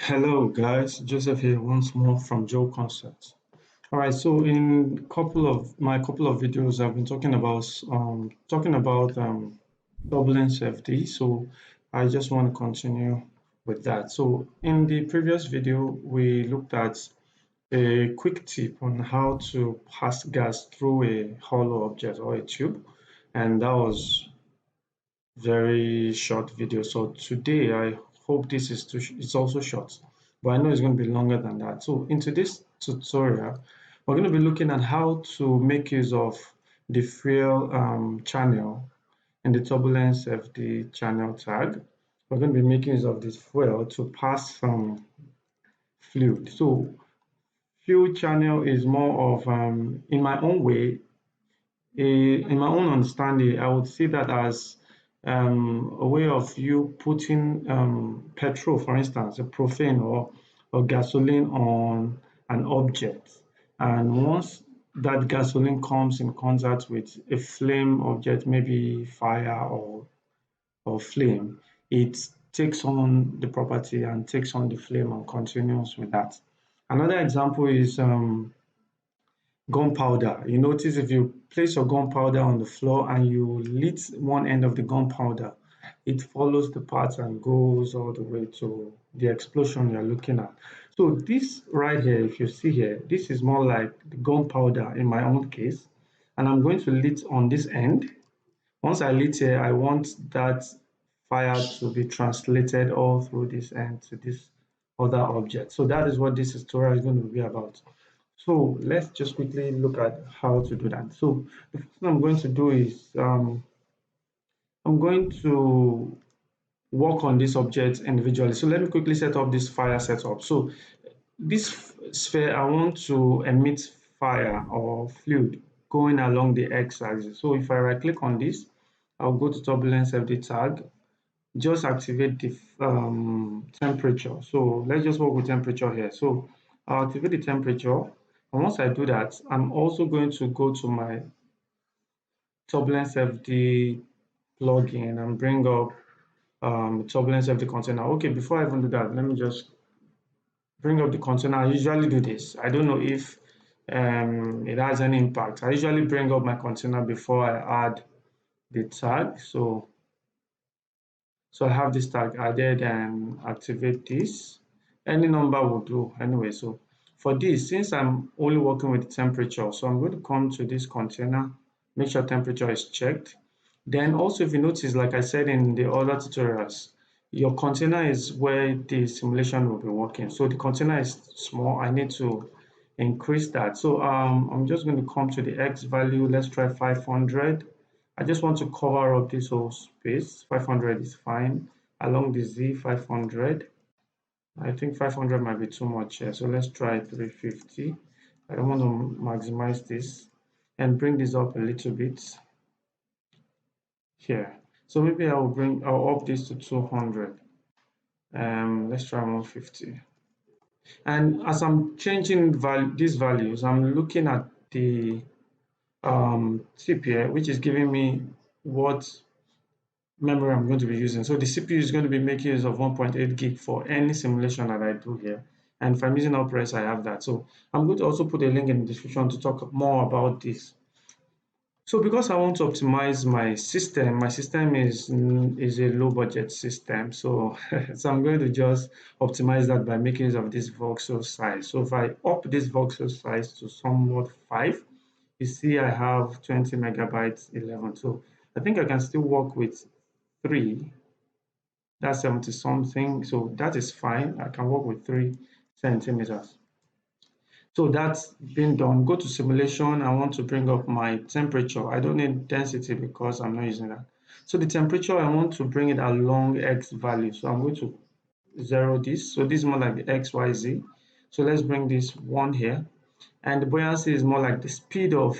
Hello guys, Joseph here once more from Jouleconcepts. All right, so in couple of videos, I've been talking about Turbulence FD. So I just want to continue with that. So in the previous video, we looked at a quick tip on how to pass gas through a hollow object or a tube, and that was very short video. So today I hope this is it's also short, but I know it's going to be longer than that. So in today's tutorial, we're going to be looking at how to make use of the fuel channel in the Turbulence FD channel tag. We're going to be making use of this fuel to pass some fluid. So fuel channel is more of, in my own way, in my own understanding, I would see that as a way of you putting petrol, for instance, a propane or gasoline on an object. And once that gasoline comes in contact with a flame object, maybe fire or flame, it takes on the property and takes on the flame and continues with that. Another example is gunpowder. You notice if you place your gunpowder on the floor and you lit one end of the gunpowder, it follows the path and goes all the way to the explosion you're looking at. So this right here, if you see here, this is more like the gunpowder in my own case, and I'm going to lit on this end. Once I lit here, I want that fire to be translated all through this end to this other object. So that is what this tutorial is going to be about. So let's just quickly look at how to do that. So the first thing I'm going to do is I'm going to work on this object individually. So let me quickly set up this fire setup. So this sphere, I want to emit fire or fluid going along the x-axis. So if I right click on this, I'll go to Turbulence FD tag, just activate the temperature. So let's just work with temperature here. So I'll activate the temperature. And once I do that, I'm also going to go to my Turbulence FD plugin and bring up Turbulence FD container. Okay, before I even do that, let me just bring up the container. I usually do this. I don't know if it has any impact. I usually bring up my container before I add the tag. So I have this tag added and activate this. Any number will do anyway. So for this, since I'm only working with the temperature, so I'm going to come to this container, make sure temperature is checked. Then also, if you notice, like I said in the other tutorials, your container is where the simulation will be working. So the container is small. I need to increase that. So I'm just going to come to the X value. Let's try 500. I just want to cover up this whole space. 500 is fine. Along the Z, 500. I think 500 might be too much here. So let's try 350. I don't want to maximize this and bring this up a little bit here. So maybe I'll up this to 200. Let's try 150. And as I'm changing these values, I'm looking at the tip here, which is giving me what memory I'm going to be using. So the CPU is going to be making use of 1.8 gig for any simulation that I do here. And if I'm using UpRes, I have that. So I'm going to also put a link in the description to talk more about this. So because I want to optimize my system is a low budget system. So, so I'm going to just optimize that by making use of this voxel size. So if I up this voxel size to somewhat 5, you see I have 20 megabytes 11. So I think I can still work with 3. That's 70 something. So that is fine. I can work with 3 centimeters. So that's been done. Go to simulation. I want to bring up my temperature. I don't need density because I'm not using that. So the temperature, I want to bring it along X value. So I'm going to zero this. So this is more like the XYZ. So let's bring this 1 here. And the buoyancy is more like the speed of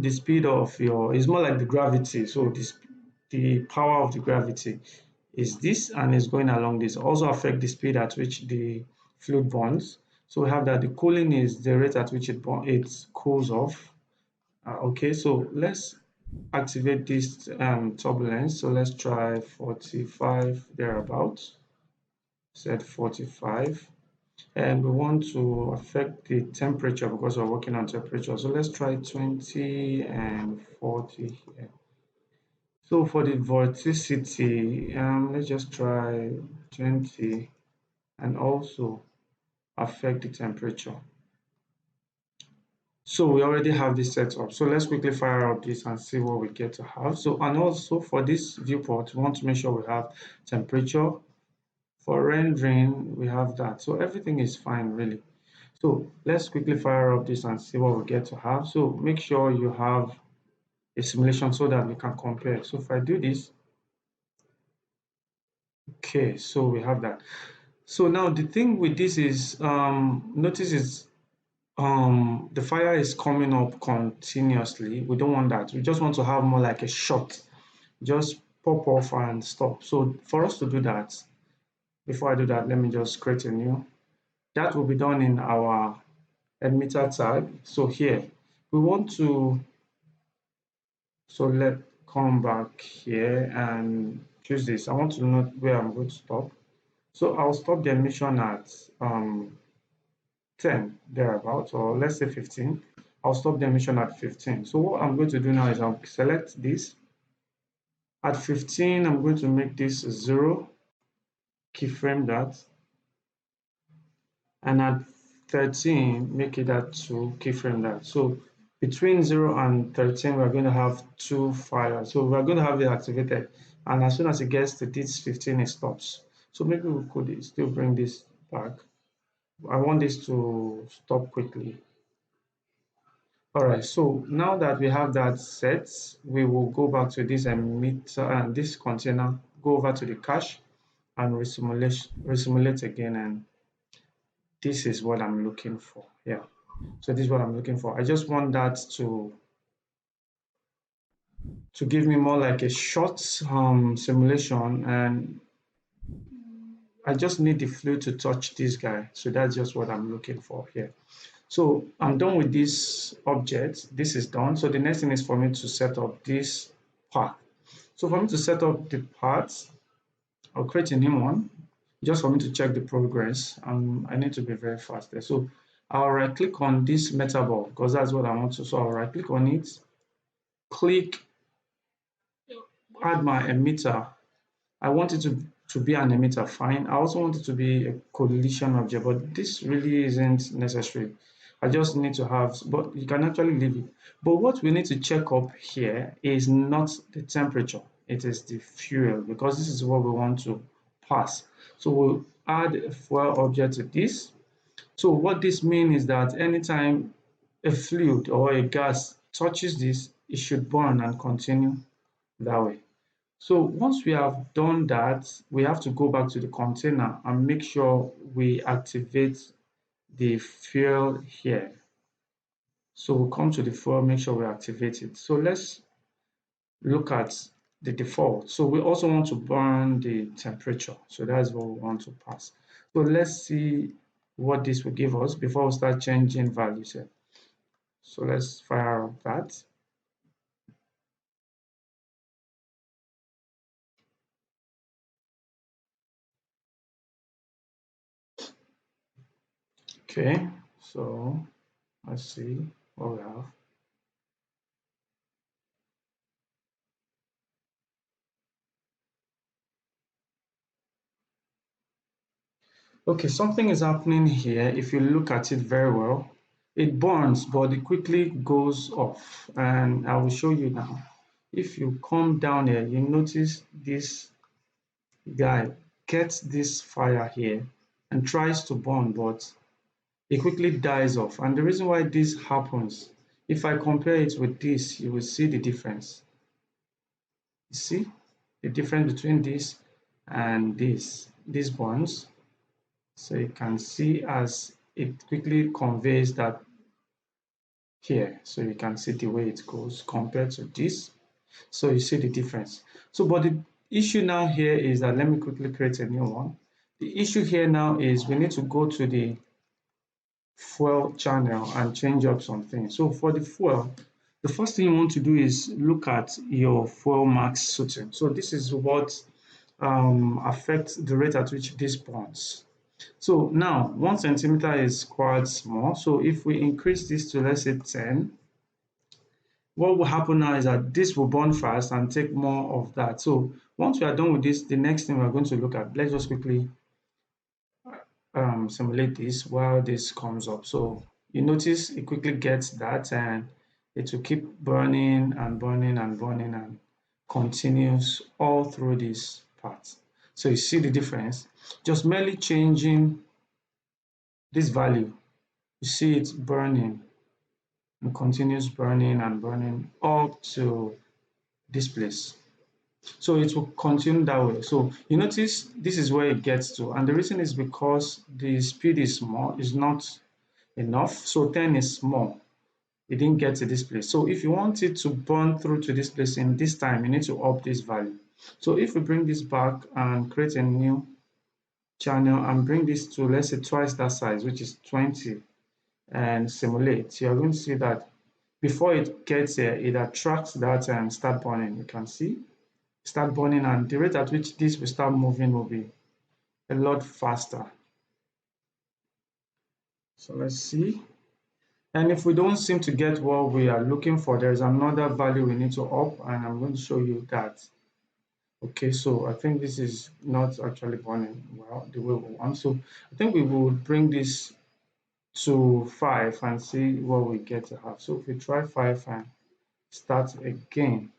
the speed of your, is more like the gravity. So the power of the gravity is this, and is going along this. Also affect the speed at which the fluid burns. So we have that the cooling is the rate at which it cools off. Okay, so let's activate this turbulence. So let's try 45 thereabouts. set 45. And we want to affect the temperature because we're working on temperature. So let's try 20 and 40 here. So for the vorticity, let's just try 20 and also affect the temperature. So we already have this set up. So let's quickly fire up this and see what we get to have. So, and also for this viewport, we want to make sure we have temperature. For rendering, we have that. So everything is fine, really. So let's quickly fire up this and see what we get to have. So make sure you have a simulation so that we can compare. So if I do this, okay, so we have that. So now the thing with this is, notice is the fire is coming up continuously. We don't want that. We just want to have more like a shot, just pop off and stop. So for us to do that, before I do that, let me just create a new. That will be done in our emitter tag. So here we want to, so let come back here and choose this. I want to know where I'm going to stop. So I'll stop the emission at 10 thereabouts, or let's say 15. I'll stop the emission at 15. So what I'm going to do now is I'll select this. At 15, I'm going to make this 0, keyframe that. And at 13, make it at 2, keyframe that. So between 0 and 13, we're going to have 2 fires. So we're going to have it activated. And as soon as it gets to this 15, it stops. So maybe we could still bring this back. I want this to stop quickly. All right, so now that we have that set, we will go back to this emitter and this container, go over to the cache and resimulate again, and this is what I'm looking for. Yeah, so this is what I'm looking for. I just want that to give me more like a short simulation, and I just need the fluid to touch this guy. So that's just what I'm looking for here. So I'm done with this object. This is done. So the next thing is for me to set up this path. So for me to set up the path, I'll create a new one just for me to check the progress. I need to be very fast there. So I'll right click on this metaball because that's what I want to. So I'll right click on it, click add my emitter. I want it to be an emitter, fine. I also want it to be a collision object, but this really isn't necessary. I just need to have, but you can actually leave it. But what we need to check up here is not the temperature, it is the fuel, because this is what we want to pass. So we'll add a fuel object to this. So what this means is that anytime a fluid or a gas touches this, it should burn and continue that way. So once we have done that, we have to go back to the container and make sure we activate the fuel here. So we'll come to the fuel, make sure we activate it. So let's look at the default. So we also want to burn the temperature. So that's what we want to pass. So let's see what this will give us before we start changing values here. So let's fire up that. Okay, so let's see what we have. Okay, something is happening here. If you look at it very well, it burns, but it quickly goes off. And I will show you now. If you come down here, you notice this guy gets this fire here and tries to burn, but it quickly dies off. And the reason why this happens, if I compare it with this, you will see the difference. You see the difference between this and this. This burns. So you can see as it quickly conveys that here. So you can see the way it goes compared to this. So you see the difference. So, but the issue now here is that, let me quickly create a new one. The issue here now is we need to go to the fuel channel and change up something. So for the fuel, the first thing you want to do is look at your fuel max setting. So this is what affect the rate at which this burns. So now 1 centimeter is quite small. So if we increase this to, let's say, 10, what will happen now is that this will burn fast and take more of that. So once we are done with this, the next thing we're going to look at, let's just quickly simulate this while this comes up. So you notice it quickly gets that, and it will keep burning and burning and burning and continues all through this part. So you see the difference. Just merely changing this value, you see it burning and continues burning and burning up to this place. So it will continue that way. So you notice this is where it gets to, and the reason is because the speed is small, is not enough. So 10 is small. It didn't get to this place. So if you want it to burn through to this place in this time, you need to up this value. So if we bring this back and create a new channel and bring this to, let's say, twice that size, which is 20, and simulate, you're going to see that before it gets here, it attracts that and start burning. You can see start burning, and the rate at which this will start moving will be a lot faster. So let's see. And if we don't seem to get what we are looking for, there's another value we need to up, and I'm going to show you that. Okay, so I think this is not actually burning well the way we want. So I think we will bring this to 5 and see what we get to have. So if we try 5 and start again,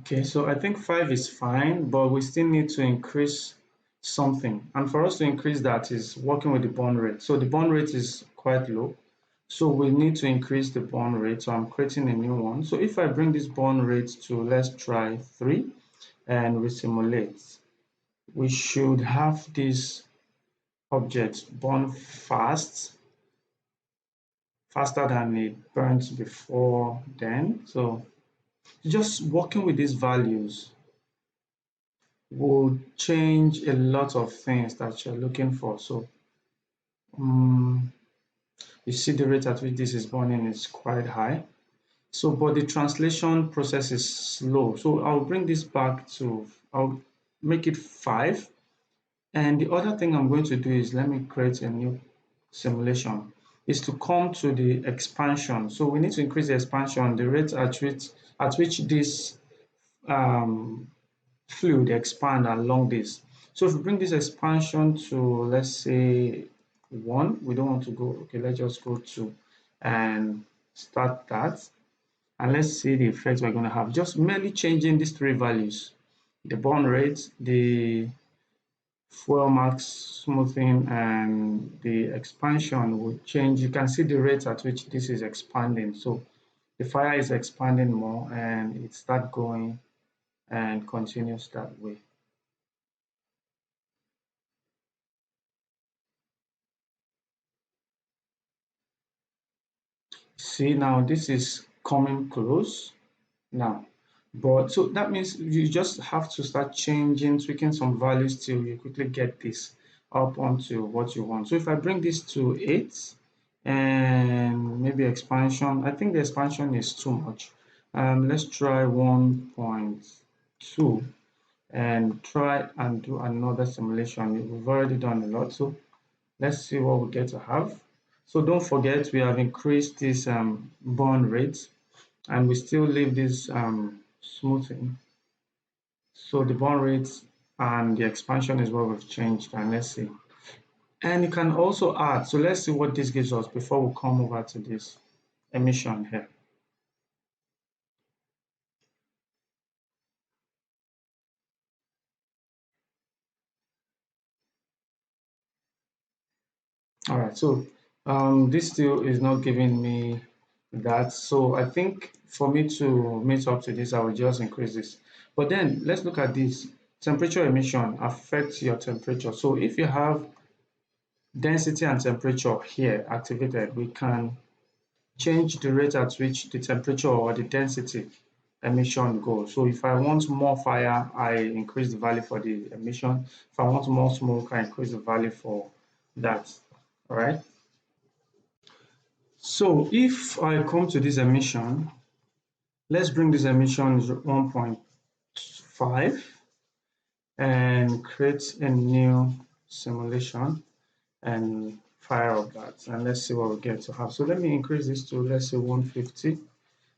okay, so I think 5 is fine, but we still need to increase something. And for us to increase that is working with the burn rate. So the burn rate is quite low. So we need to increase the burn rate. So I'm creating a new one. So if I bring this burn rate to, let's try 3 and we simulate, we should have this object burn faster than it burnt before then. So just working with these values will change a lot of things that you're looking for. So you see the rate at which this is burning is quite high. So, but the translation process is slow. So I'll bring this back to, I'll make it 5. And the other thing I'm going to do is, let me create a new simulation, is to come to the expansion. So we need to increase the expansion, the rate at which this fluid expand along this. So if we bring this expansion to, let's say, 1, we don't want to go, okay, let's just go 2 and start that. And let's see the effect we're going to have. Just merely changing these 3 values, the burn rate, the fuel max smoothing, and the expansion will change. You can see the rate at which this is expanding. So the fire is expanding more and it starts going and continues that way. See, now this is coming close now, but so that means you just have to start changing, tweaking some values till you quickly get this up onto what you want. So if I bring this to 8 and maybe expansion, I think the expansion is too much. Let's try 1.2 and try and do another simulation. We've already done a lot, so let's see what we get to have. So don't forget, we have increased this burn rate and we still leave this smoothing. So the burn rate and the expansion is what we've changed, and let's see. And you can also add, so let's see what this gives us before we come over to this emission here. All right, so this still is not giving me that. So I think for me to meet up to this, I will just increase this. But then let's look at this. Temperature emission affects your temperature. So if you have density and temperature here activated, we can change the rate at which the temperature or the density emission go. So if I want more fire, I increase the value for the emission. If I want more smoke, I increase the value for that. All right. So if I come to this emission, let's bring this emission 1.5 and create a new simulation and fire up that, and let's see what we get to have. So let me increase this to, let's say, 150.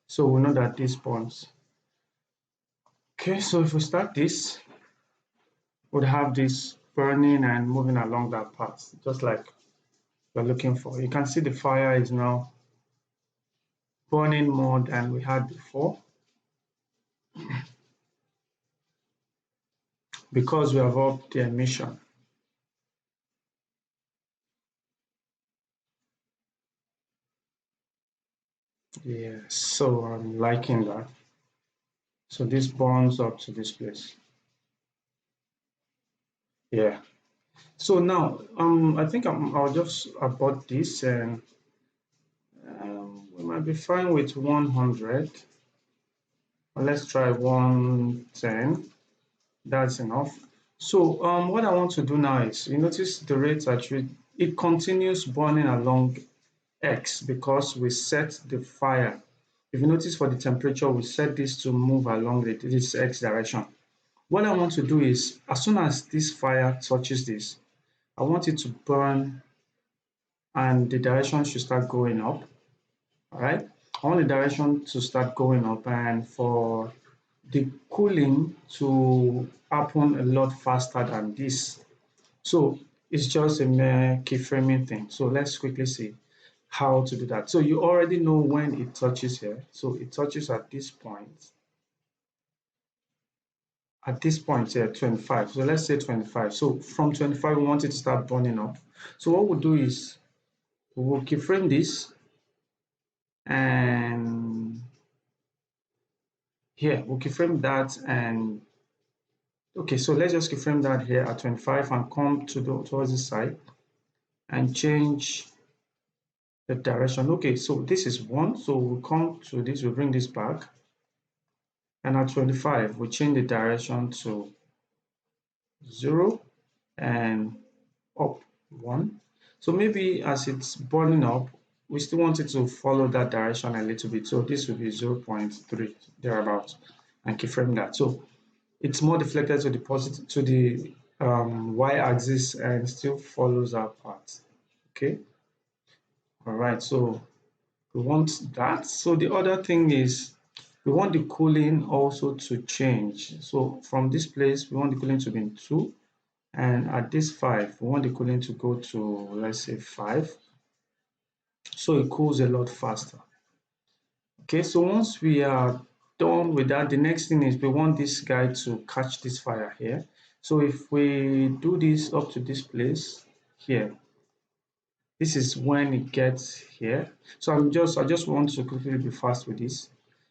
So we know that this burns. Okay, so if we start this, we'd have this burning and moving along that path, just like we're looking for. You can see the fire is now burning more than we had before because we have upped the emission. Yeah, so I'm liking that. So this burns up to this place. Yeah. So now, I think I'll just abort this, and we might be fine with 100. Let's try 110. That's enough. So what I want to do now is, you notice the rate at which it continues burning along X because we set the fire. If you notice for the temperature, we set this to move along this X direction. What I want to do is, as soon as this fire touches this, I want it to burn and the direction should start going up. All right. I want the direction to start going up and for the cooling to happen a lot faster than this. So it's just a mere keyframing thing. So let's quickly see how to do that. So you already know when it touches here. So it touches at this point. At this point here, 25. So let's say 25. So from 25, we want it to start burning up. So what we'll do is we will keyframe this, and here we'll keyframe that, and okay, so let's just keyframe that here at 25 and come towards this side and change the direction. Okay, so this is 1, so we'll come to this, we'll bring this back, and at 25 we'll change the direction to 0 and up 1. So maybe as it's burning up, we still want it to follow that direction a little bit, so this will be 0.3 thereabouts, and keyframe that. So it's more deflected to the positive, to the y-axis, and still follows our path. Okay. All right. So we want that. So the other thing is we want the cooling also to change. So from this place, we want the cooling to be in 2, and at this 5, we want the cooling to go to, let's say, 5. So it cools a lot faster. Okay. So once we are done with that, the next thing is we want this guy to catch this fire here. So if we do this up to this place here, this is when it gets here. So I just want to quickly be fast with this.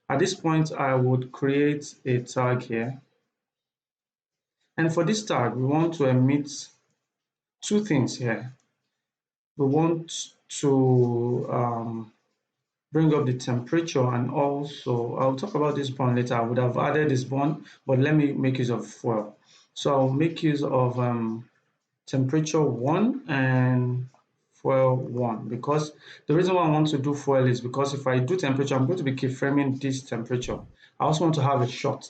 At this point, I would create a tag here. And for this tag, we want to emit two things here. We want to bring up the temperature, and also I'll talk about this bond later. I would have added this bond, but let me make use of fuel. So I'll make use of temperature 1 and fuel 1, because the reason why I want to do fuel is because if I do temperature, I'm going to be keyframing this temperature. I also want to have a shot.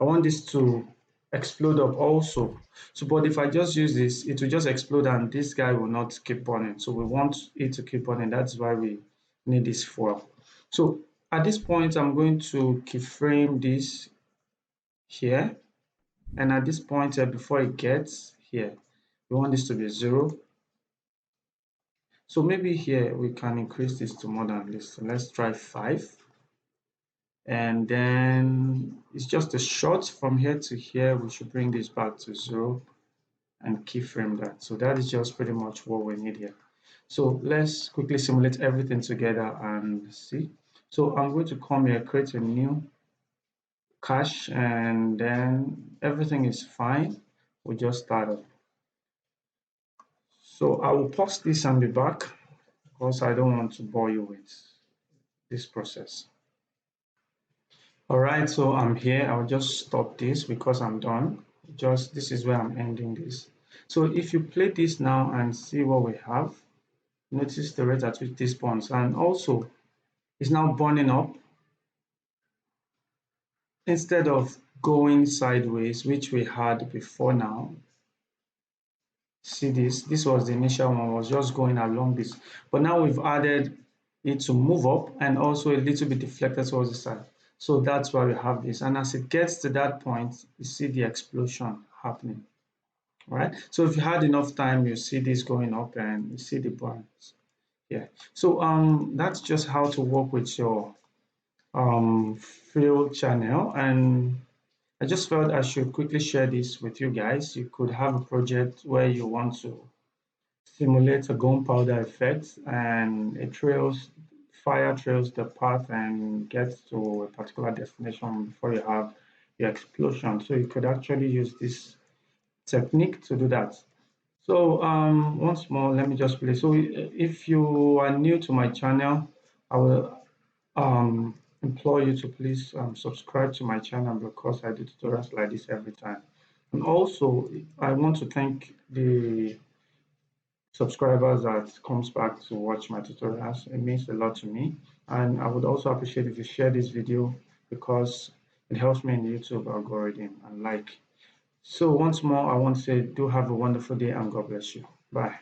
I want this to explode up also. So, but if I just use this, it will just explode and this guy will not keep burning. So we want it to keep burning. That's why we need this fuel. So at this point, I'm going to keyframe this here. And at this point, before it gets here, we want this to be 0. So maybe here we can increase this to more than this. So let's try 5. And then it's just a shot from here to here. We should bring this back to 0 and keyframe that. So that is just pretty much what we need here. So let's quickly simulate everything together and see. So I'm going to come here, create a new cache, and then everything is fine. We just started. So I will pause this and be back because I don't want to bore you with this process. All right, so I'm here. I'll just stop this because I'm done. Just this is where I'm ending this. So if you play this now and see what we have, notice the rate at which this burns, and also it's now burning up instead of going sideways, which we had before now. See this was the initial one, was just going along this, but now we've added it to move up and also a little bit deflected towards the side. So that's why we have this, and as it gets to that point, you see the explosion happening. All right, so if you had enough time, you see this going up and you see the burns. Yeah, so that's just how to work with your field channel, and I just felt I should quickly share this with you guys. You could have a project where you want to simulate a gunpowder effect, and fire trails the path and gets to a particular destination before you have your explosion. So you could actually use this technique to do that. So once more, let me just play. So if you are new to my channel, I will implore you to please subscribe to my channel because I do tutorials like this every time. And also, I want to thank the subscribers that comes back to watch my tutorials. It means a lot to me, and I would also appreciate if you share this video because it helps me in the YouTube algorithm and like. So once more, I want to say do have a wonderful day and God bless you. Bye.